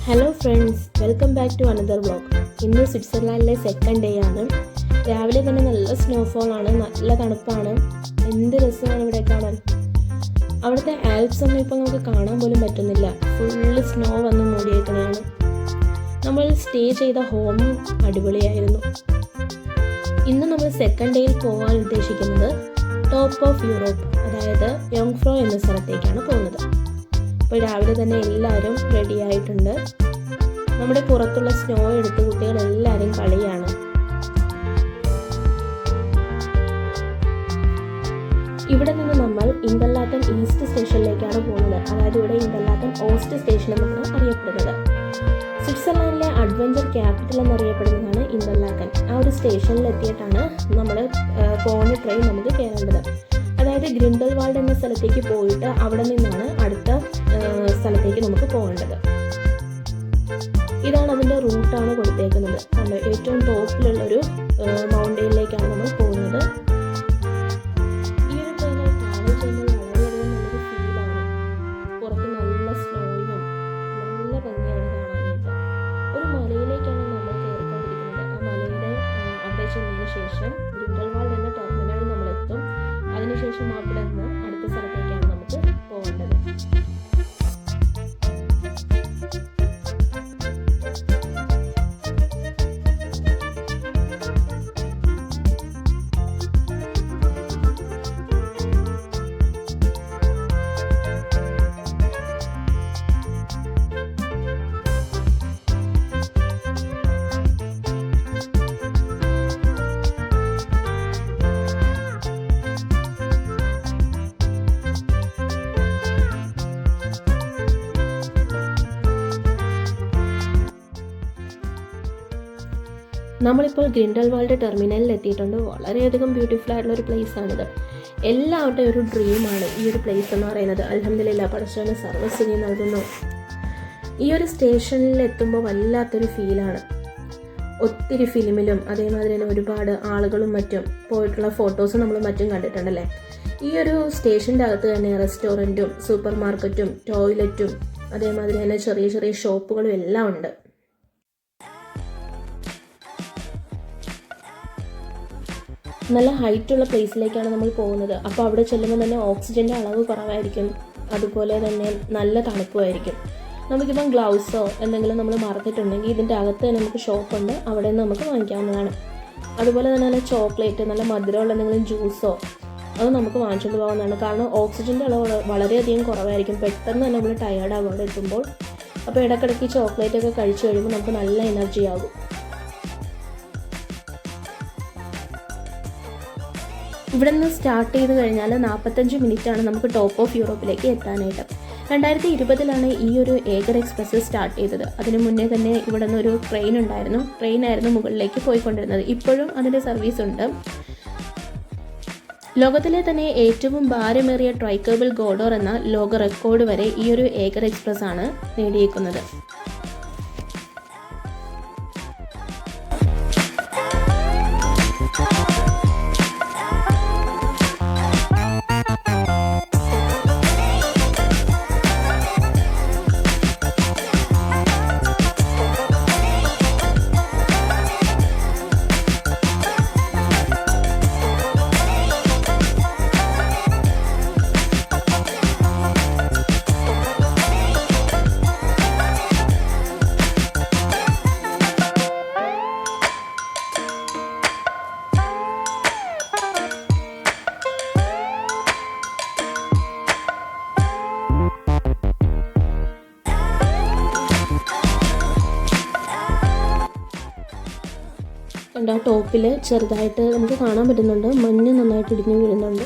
Hello friends, welcome back to another vlog. ഇന്ന് സ്വിറ്റ്സർലാൻഡിലെ second day ആണ്. രാവിലെ തന്നെ നല്ല സ്നോഫോളാണ്, നല്ല തണുപ്പാണ്. എന്ത് രസമാണ് ഇവിടെ കാണാൻ. അവിടുത്തെ ആൽപ്സ് ഒന്നും ഇപ്പോൾ നമുക്ക് കാണാൻ പോലും പറ്റുന്നില്ല. ഫുള്ള് സ്നോ വന്ന് മൂടിയേക്കുന്നതാണ്. നമ്മൾ സ്റ്റേ ചെയ്ത ഹോമും അടിപൊളിയായിരുന്നു. ഇന്ന് നമ്മൾ സെക്കൻഡ് ഡേയിൽ പോകാൻ ഉദ്ദേശിക്കുന്നത് ടോപ്പ് ഓഫ് യൂറോപ്പ്, അതായത് യോങ്ഫ്രോ എന്ന സ്ഥലത്തേക്കാണ് പോകുന്നത്. അപ്പോൾ രാവിലെ തന്നെ എല്ലാവരും റെഡി ആയിട്ടുണ്ട്. നമ്മുടെ പുറത്തുള്ള സ്നോ എടുത്ത് കുട്ടികളെല്ലാവരും കളിയാണ്. ഇവിടെ നിന്ന് നമ്മൾ ഇന്റർലാക്കൻ ഈസ്റ്റ് സ്റ്റേഷനിലേക്കാണ് പോകുന്നത്. അതായത് ഇവിടെ ഇന്റർലാക്കൻ ഓസ്റ്റ് സ്റ്റേഷൻ എന്നാണ് അറിയപ്പെടുന്നത്. സ്വിറ്റ്സർലാൻഡിലെ അഡ്വഞ്ചർ ക്യാപിറ്റൽ എന്നറിയപ്പെടുന്നതാണ് ഇന്റർലാക്കൻ. ആ ഒരു സ്റ്റേഷനിൽ എത്തിയിട്ടാണ് നമ്മൾ പോകുന്ന ട്രെയിൻ നമുക്ക് കയറേണ്ടത്. അതായത് ഗ്രിൻഡൽവാൾഡ് എന്ന സ്ഥലത്തേക്ക് പോയിട്ട് അവിടെ നിന്നാണ് അടുത്ത സ്ഥലത്തേക്ക് നമുക്ക് പോകേണ്ടത്. ഇതാണ് അതിൻ്റെ റൂട്ടാണ് കൊടുത്തേക്കുന്നത്. കണ്ടോ, ഏറ്റവും ടോപ്പിലുള്ളൊരു മൗണ്ടെയിനിലേക്കാണ് നമ്മൾ പോകുന്നത്. ഈ ഒരു ട്രെയിനിൽ ട്രാവൽ ചെയ്യുമ്പോൾ വളരെയധികം നല്ലൊരു ഫീലാണ്. പുറത്ത് നല്ല സ്നോയും നല്ല ഭംഗിയാണ് കാണാനായിട്ട്. ഒരു മലയിലേക്കാണ് നമ്മൾ കയറിക്കൊണ്ടിരിക്കുന്നത്. ആ മലയുടെ അവിടെ ചെന്നതിന് ശേഷം ഗ്രിൻഡൽവാൾഡ് എന്ന ടെർമിനലിൽ നമ്മൾ എത്തും. അതിനുശേഷം അവിടെ നിന്ന് അടുത്ത സ്ഥലത്തേക്കാണ് നമുക്ക് പോകേണ്ടത്. നമ്മളിപ്പോൾ ഗ്രിൻഡൽവാൾഡ് ടെർമിനലിൽ എത്തിയിട്ടുണ്ട്. വളരെയധികം ബ്യൂട്ടിഫുൾ ആയിട്ടുള്ളൊരു പ്ലേസാണിത്. എല്ലാവരുടെയും ഒരു ഡ്രീമാണ് ഈ ഒരു പ്ലേസ് എന്ന് പറയുന്നത്. അൽഹംദുലില്ലാഹ്, പടച്ചവന് സർവ്വസ്തുതി നൽകുന്നു. ഈ ഒരു സ്റ്റേഷനിൽ എത്തുമ്പോൾ വല്ലാത്തൊരു ഫീലാണ്. ഒത്തിരി ഫിലിമിലും അതേമാതിരി തന്നെ ഒരുപാട് ആളുകളും മറ്റും പോയിട്ടുള്ള ഫോട്ടോസ് നമ്മൾ മറ്റും കണ്ടിട്ടുണ്ടല്ലേ. ഈ ഒരു സ്റ്റേഷൻ്റെ അകത്ത് തന്നെ റെസ്റ്റോറൻറ്റും സൂപ്പർ മാർക്കറ്റും ടോയ്ലറ്റും അതേമാതിരി തന്നെ ചെറിയ ചെറിയ ഷോപ്പുകളും എല്ലാം ഉണ്ട്. നല്ല ഹൈറ്റുള്ള പ്ലേസിലേക്കാണ് നമ്മൾ പോകുന്നത്. അപ്പോൾ അവിടെ ചെല്ലുമ്പോൾ തന്നെ ഓക്സിജൻ്റെ അളവ് കുറവായിരിക്കും, അതുപോലെ തന്നെ നല്ല തണുപ്പുമായിരിക്കും. നമുക്കിപ്പം ഗ്ലൗസോ എന്തെങ്കിലും നമ്മൾ മറന്നിട്ടുണ്ടെങ്കിൽ ഇതിൻ്റെ അകത്ത് തന്നെ നമുക്ക് ഷോപ്പുണ്ട്, അവിടെ നിന്ന് നമുക്ക് വാങ്ങിക്കാവുന്നതാണ്. അതുപോലെ തന്നെ നല്ല ചോക്ലേറ്റ്, നല്ല മധുരമുള്ള എന്തെങ്കിലും ജ്യൂസോ അത് നമുക്ക് വാങ്ങിച്ചുകൊണ്ട് പോകാവുന്നതാണ്. കാരണം ഓക്സിജൻ്റെ അളവ് വളരെയധികം കുറവായിരിക്കും. പെട്ടെന്ന് തന്നെ നമ്മൾ ടയേർഡാകും അവിടെ എത്തുമ്പോൾ. അപ്പോൾ ഇടയ്ക്കിടയ്ക്ക് ചോക്ലേറ്റൊക്കെ കഴിച്ചു കഴിയുമ്പോൾ നമുക്ക് നല്ല എനർജി ആകും. ഇവിടെ നിന്ന് സ്റ്റാർട്ട് ചെയ്ത് കഴിഞ്ഞാൽ 45 മിനിറ്റാണ് നമുക്ക് ടോപ്പ് ഓഫ് യൂറോപ്പിലേക്ക് എത്താനായിട്ട്. 2020 ഈ ഒരു ഏഗർ എക്സ്പ്രസ് സ്റ്റാർട്ട് ചെയ്തത്. അതിന് മുന്നേ തന്നെ ഇവിടെ നിന്ന് ഒരു ട്രെയിനായിരുന്നു മുകളിലേക്ക് പോയിക്കൊണ്ടിരുന്നത്. ഇപ്പോഴും അതിൻ്റെ സർവീസ് ഉണ്ട്. ലോകത്തിലെ തന്നെ ഏറ്റവും ഭാരമേറിയ ട്രൈക്കേബിൾ ഗോഡോർ എന്ന ലോക റെക്കോർഡ് വരെ ഈ ഒരു ഏഗർ എക്സ്പ്രസ് ആണ് നേടിയിരിക്കുന്നത്. കണ്ട, ടോപ്പിൽ ചെറുതായിട്ട് നമുക്ക് കാണാൻ പറ്റുന്നുണ്ട്, മഞ്ഞ് നന്നായിട്ട് ഇടിഞ്ഞു വീഴുന്നുണ്ട്.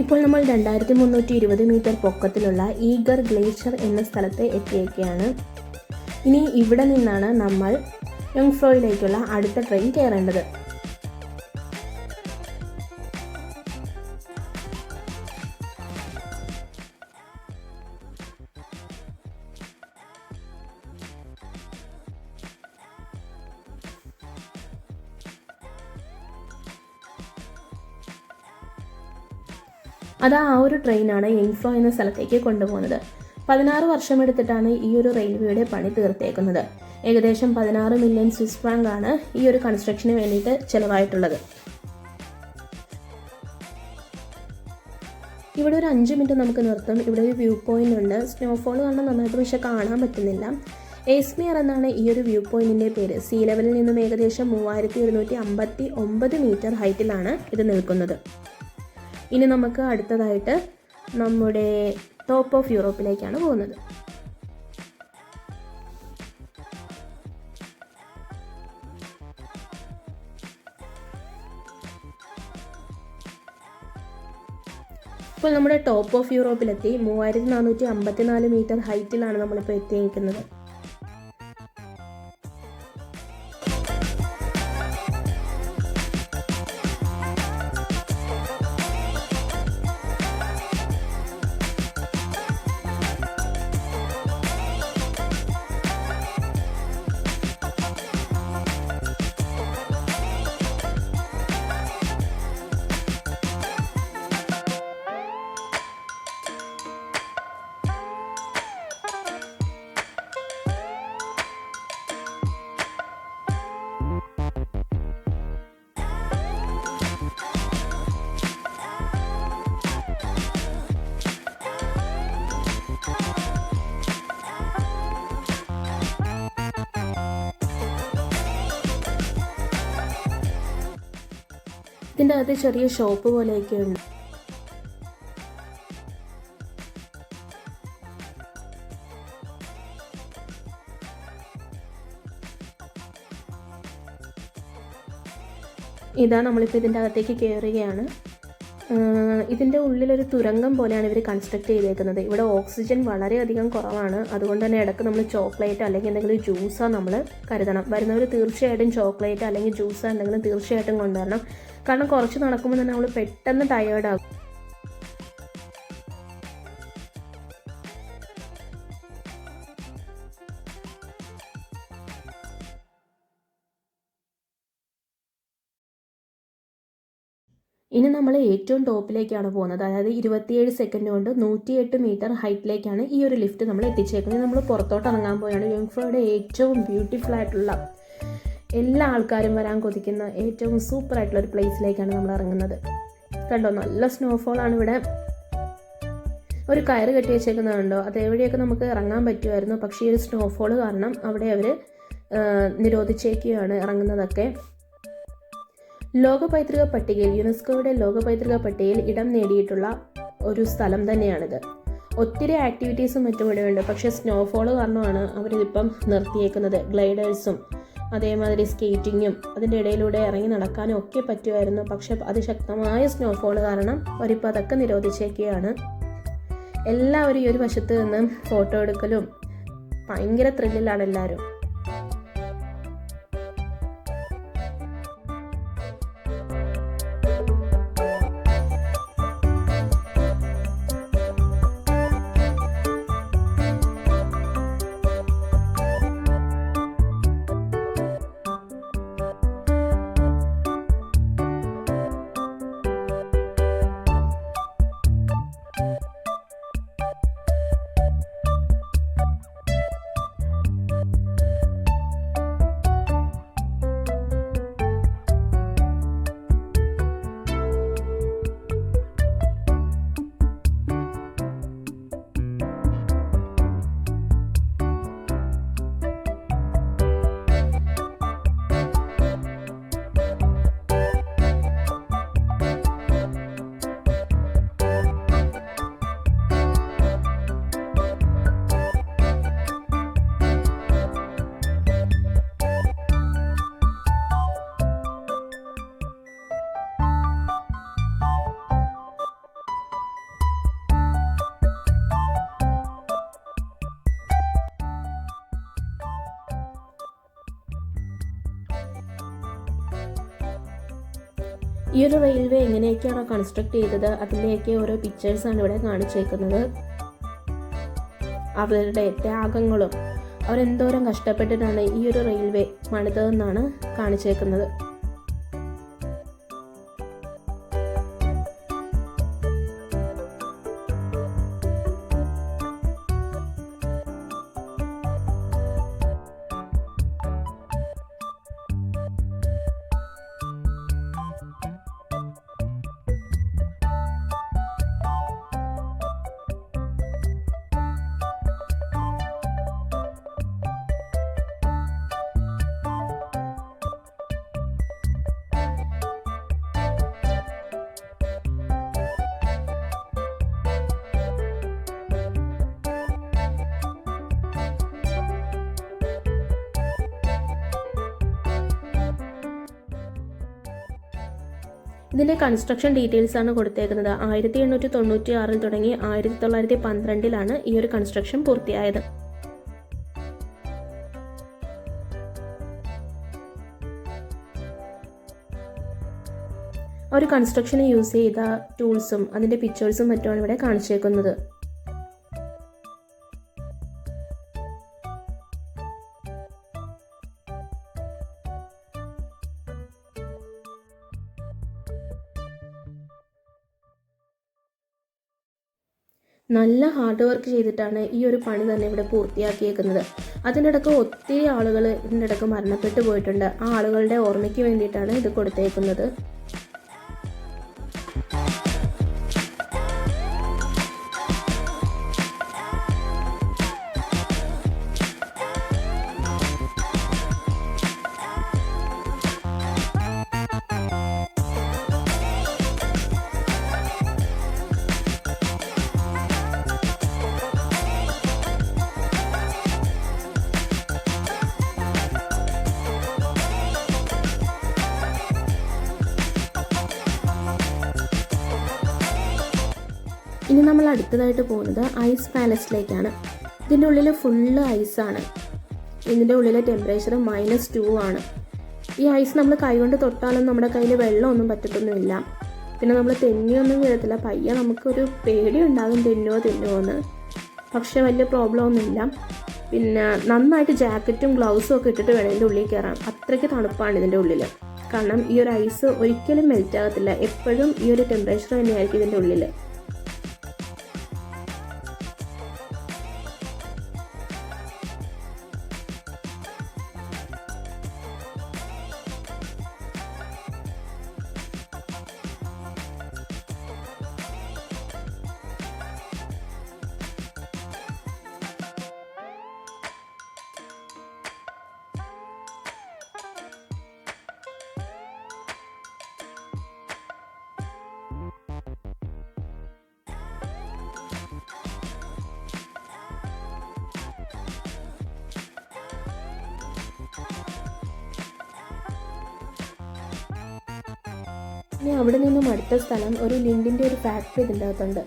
ഇപ്പോൾ നമ്മൾ 2320 മീറ്റർ പൊക്കത്തിലുള്ള ഈഗർ ഗ്ലേഷ്യർ എന്ന സ്ഥലത്ത് എത്തിയേക്കുകയാണ്. ഇനി ഇവിടെ നിന്നാണ് നമ്മൾ യങ്ഫ്രോയിലേക്കുള്ള അടുത്ത ട്രെയിൻ കയറേണ്ടത്. അത് ആ ഒരു ട്രെയിനാണ് യങ്ഫ്രോ എന്ന സ്ഥലത്തേക്ക് കൊണ്ടുപോകുന്നത്. 16 വർഷമെടുത്തിട്ടാണ് ഈ ഒരു റെയിൽവേയുടെ പണി തീർത്തേക്കുന്നത്. ഏകദേശം 16 മില്യൺ സ്വിസ് ഫ്രാങ്ക് ആണ് ഈ ഒരു കൺസ്ട്രക്ഷന് വേണ്ടിയിട്ട് ചിലവായിട്ടുള്ളത്. ഇവിടെ ഒരു 5 മിനിറ്റ് നമുക്ക് നിർത്തും. ഇവിടെ ഒരു വ്യൂ പോയിന്റ് ഉണ്ട്. സ്നോഫോൾ കാണാൻ നന്നായിട്ട് പക്ഷെ കാണാൻ പറ്റുന്നില്ല. എസ്മിയർ എന്നാണ് ഈ ഒരു വ്യൂ പോയിന്റിൻ്റെ പേര്. സീ ലെവലിൽ നിന്നും ഏകദേശം 3159 മീറ്റർ ഹൈറ്റിലാണ് ഇത് നിൽക്കുന്നത്. ഇനി നമുക്ക് അടുത്തതായിട്ട് നമ്മുടെ ടോപ്പ് ഓഫ് യൂറോപ്പിലേക്കാണ് പോകുന്നത്. ഇപ്പോൾ നമ്മുടെ ടോപ്പ് ഓഫ് യൂറോപ്പിലെത്തി. 3454 മീറ്റർ ഹൈറ്റിലാണ് നമ്മളിപ്പോൾ എത്തി നിൽക്കുന്നത്. ഇതിൻ്റെ അകത്ത് ചെറിയ ഷോപ്പ് പോലെയൊക്കെ ഉണ്ട്. ഇതാ നമ്മളിപ്പോൾ ഇതിൻ്റെ അകത്തേക്ക് കയറുകയാണ്. ഇതിൻ്റെ ഉള്ളിലൊരു തുരങ്കം പോലെയാണ് ഇവർ കൺസ്ട്രക്ട് ചെയ്തേക്കുന്നത്. ഇവിടെ ഓക്സിജൻ വളരെയധികം കുറവാണ്. അതുകൊണ്ട് തന്നെ ഇടയ്ക്ക് നമ്മൾ ചോക്ലേറ്റ് അല്ലെങ്കിൽ എന്തെങ്കിലും ജ്യൂസോ നമ്മൾ കരുതണം. വരുന്നവർ തീർച്ചയായിട്ടും ചോക്ലേറ്റ് അല്ലെങ്കിൽ ജ്യൂസോ എന്തെങ്കിലും തീർച്ചയായിട്ടും കൊണ്ടുവരണം. കാരണം കുറച്ച് നടക്കുമ്പോൾ തന്നെ നമ്മൾ പെട്ടെന്ന് ടയേർഡാകും. ഇനി നമ്മൾ ഏറ്റവും ടോപ്പിലേക്കാണ് പോകുന്നത്. അതായത് 27 സെക്കൻഡ് കൊണ്ട് 108 മീറ്റർ ഹൈറ്റിലേക്കാണ് ഈ ഒരു ലിഫ്റ്റ് നമ്മൾ എത്തിച്ചേക്കുന്നത്. നമ്മൾ പുറത്തോട്ട് ഇറങ്ങാൻ പോവുകയാണ്. യങ്ഫ്രോയുടെ ഏറ്റവും ബ്യൂട്ടിഫുൾ ആയിട്ടുള്ള, എല്ലാ ആൾക്കാരും വരാൻ കൊതിക്കുന്ന ഏറ്റവും സൂപ്പർ ആയിട്ടുള്ള ഒരു പ്ലേസിലേക്കാണ് നമ്മൾ ഇറങ്ങുന്നത്. കണ്ടോ, നല്ല സ്നോഫോളാണ് ഇവിടെ. ഒരു കയറ് കെട്ടി വെച്ചേക്കുന്നതുണ്ടോ, അതെവിടെയൊക്കെ നമുക്ക് ഇറങ്ങാൻ പറ്റുമായിരുന്നു. പക്ഷേ ഈ ഒരു സ്നോഫോൾ കാരണം അവിടെ അവർ നിരോധിച്ചേക്കുകയാണ് ഇറങ്ങുന്നതൊക്കെ. ലോക പൈതൃക പട്ടികയിൽ, യുനെസ്കോയുടെ ലോക പൈതൃക പട്ടികയിൽ ഇടം നേടിയിട്ടുള്ള ഒരു സ്ഥലം തന്നെയാണിത്. ഒത്തിരി ആക്ടിവിറ്റീസും മറ്റും ഇവിടെയുണ്ട്. പക്ഷേ സ്നോഫോൾ കാരണമാണ് അവരിതിപ്പം നിർത്തിയേക്കുന്നത്. ഗ്ലൈഡേഴ്സും അതേമാതിരി സ്കേറ്റിങ്ങും അതിൻ്റെ ഇടയിലൂടെ ഇറങ്ങി നടക്കാനും ഒക്കെ പറ്റുമായിരുന്നു. പക്ഷെ അതിശക്തമായ സ്നോഫോൾ കാരണം അവരിപ്പോൾ അതൊക്കെ നിരോധിച്ചേക്കുകയാണ്. എല്ലാവരും ഈ ഒരു വശത്ത് നിന്ന് ഫോട്ടോ എടുക്കലും ഭയങ്കര ത്രില്ലിലാണ് എല്ലാവരും. ഈ ഒരു റെയിൽവേ എങ്ങനെയൊക്കെയാണോ കൺസ്ട്രക്ട് ചെയ്തത് അതിൻ്റെയൊക്കെ ഓരോ പിക്ചേഴ്സാണ് ഇവിടെ കാണിച്ചേക്കുന്നത്. അവരുടെ ത്യാഗങ്ങളും അവരെന്തോരം കഷ്ടപ്പെട്ടിട്ടാണ് ഈ ഒരു റെയിൽവേ പണിതതെന്നാണ് കാണിച്ചേക്കുന്നത്. ഇതിൻ്റെ കൺസ്ട്രക്ഷൻ ഡീറ്റെയിൽസ് ആണ് കൊടുത്തേക്കുന്നത്. 1896 തുടങ്ങി 1912 ഈ ഒരു കൺസ്ട്രക്ഷൻ പൂർത്തിയായത്. ഒരു കൺസ്ട്രക്ഷന് യൂസ് ചെയ്ത ടൂൾസും അതിൻ്റെ പിക്ചേഴ്സും മറ്റുമാണ് ഇവിടെ കാണിച്ചേക്കുന്നത്. നല്ല ഹാർഡ് വർക്ക് ചെയ്തിട്ടാണ് ഈ ഒരു പണി തന്നെ ഇവിടെ പൂർത്തിയാക്കിയേക്കുന്നത്. അതിനിടയ്ക്ക് ഒത്തിരി ആളുകൾ ഇതിൻ്റെ ഇടയ്ക്ക് മരണപ്പെട്ടു പോയിട്ടുണ്ട്. ആ ആളുകളുടെ ഓർമ്മയ്ക്ക് വേണ്ടിയിട്ടാണ് ഇത് കൊടുത്തേക്കുന്നത്. ഇനി നമ്മൾ അടുത്തതായിട്ട് പോകുന്നത് ഐസ് പാലസിലേക്കാണ്. ഇതിൻ്റെ ഉള്ളിൽ ഫുള്ള് ഐസാണ്. ഇതിൻ്റെ ഉള്ളിലെ ടെമ്പറേച്ചർ -2 ആണ്. ഈ ഐസ് നമ്മൾ കൈകൊണ്ട് തൊട്ടാലും നമ്മുടെ കയ്യിൽ വെള്ളമൊന്നും പറ്റത്തൊന്നുമില്ല. പിന്നെ നമ്മൾ തെന്നിയൊന്നും വീഴത്തില്ല. പയ്യെ നമുക്കൊരു പേടി ഉണ്ടാകും തെന്നുമോ എന്ന്. പക്ഷേ വലിയ പ്രോബ്ലം ഒന്നുമില്ല. പിന്നെ നന്നായിട്ട് ജാക്കറ്റും ഗ്ലൗസും ഒക്കെ ഇട്ടിട്ട് വേണം ഇതിൻ്റെ ഉള്ളിൽ കയറാൻ. അത്രയ്ക്ക് തണുപ്പാണ് ഇതിൻ്റെ ഉള്ളിൽ. കാരണം ഈ ഒരു ഐസ് ഒരിക്കലും മെൽറ്റ് ആകത്തില്ല. എപ്പോഴും ഈ ഒരു ടെമ്പറേച്ചർ തന്നെയായിരിക്കും ഇതിൻ്റെ ഉള്ളിൽ. ഇനി അവിടെ നിന്നും അടുത്ത സ്ഥലം ഒരു ലിൻഡിൻ്റെ ഒരു ഫാക്ടറി ഇതിൻ്റെ അകത്തുണ്ട്.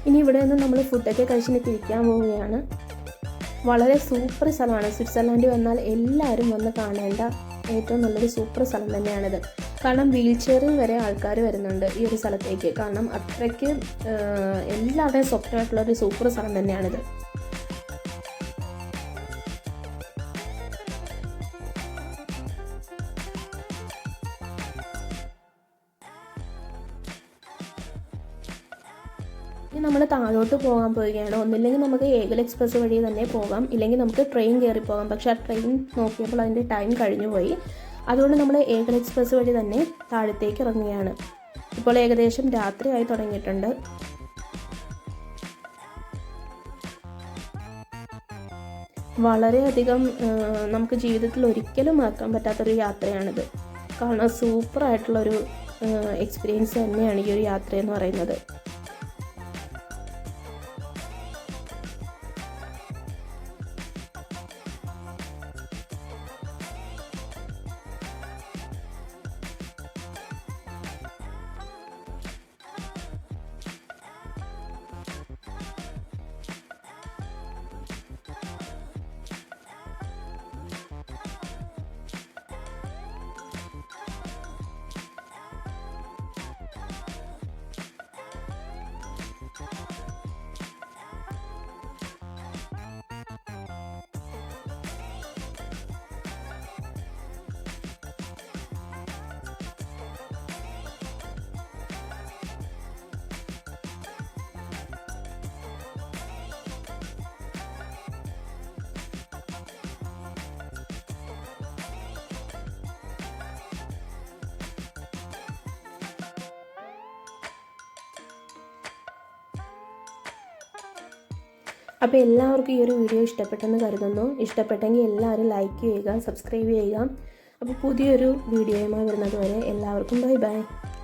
ഇനി ഇവിടെ നിന്ന് നമ്മൾ ഫുഡൊക്കെ കഴിച്ചിട്ട് തിരിക്കാൻ പോവുകയാണ്. വളരെ സൂപ്പർ സ്ഥലമാണ്. സ്വിറ്റ്സർലാൻഡ് വന്നാൽ എല്ലാവരും വന്ന് കാണേണ്ട ഏറ്റവും നല്ലൊരു സൂപ്പർ സ്ഥലം തന്നെയാണിത്. കാരണം വീൽ ചെയറിൽ വരെ ആൾക്കാർ വരുന്നുണ്ട് ഈ ഒരു സ്ഥലത്തേക്ക്. കാരണം അത്രയ്ക്ക് എല്ലാവരുടെയും സ്വപ്നമായിട്ടുള്ളൊരു സൂപ്പർ സ്ഥലം തന്നെയാണിത്. ഇനി നമ്മൾ താഴോട്ട് പോകാൻ പോവുകയാണ്. ഒന്നില്ലെങ്കിൽ നമുക്ക് ഏഗൽ എക്സ്പ്രസ് വഴി തന്നെ പോകാം, ഇല്ലെങ്കിൽ നമുക്ക് ട്രെയിൻ കയറി പോകാം. പക്ഷേ ആ ട്രെയിൻ നോക്കിയപ്പോൾ അതിൻ്റെ ടൈം കഴിഞ്ഞു പോയി. അതുകൊണ്ട് നമ്മൾ ഏഗൽ എക്സ്പ്രസ് വഴി തന്നെ താഴത്തേക്ക് ഇറങ്ങുകയാണ്. ഇപ്പോൾ ഏകദേശം രാത്രിയായി തുടങ്ങിയിട്ടുണ്ട്. വളരെയധികം നമുക്ക് ജീവിതത്തിൽ ഒരിക്കലും മറക്കാൻ പറ്റാത്തൊരു യാത്രയാണിത്. കാരണം സൂപ്പറായിട്ടുള്ളൊരു എക്സ്പീരിയൻസ് തന്നെയാണ് ഈ ഒരു യാത്രയെന്ന് പറയുന്നത്. അപ്പോൾ എല്ലാവർക്കും ഈ ഒരു വീഡിയോ ഇഷ്ടപ്പെട്ടെന്ന് കരുതുന്നു. ഇഷ്ടപ്പെട്ടെങ്കിൽ എല്ലാവരും ലൈക്ക് ചെയ്യുക, സബ്സ്ക്രൈബ് ചെയ്യുക. അപ്പോൾ പുതിയൊരു വീഡിയോയുമായി വരുന്നത് വരെ എല്ലാവർക്കും ബൈ ബൈ.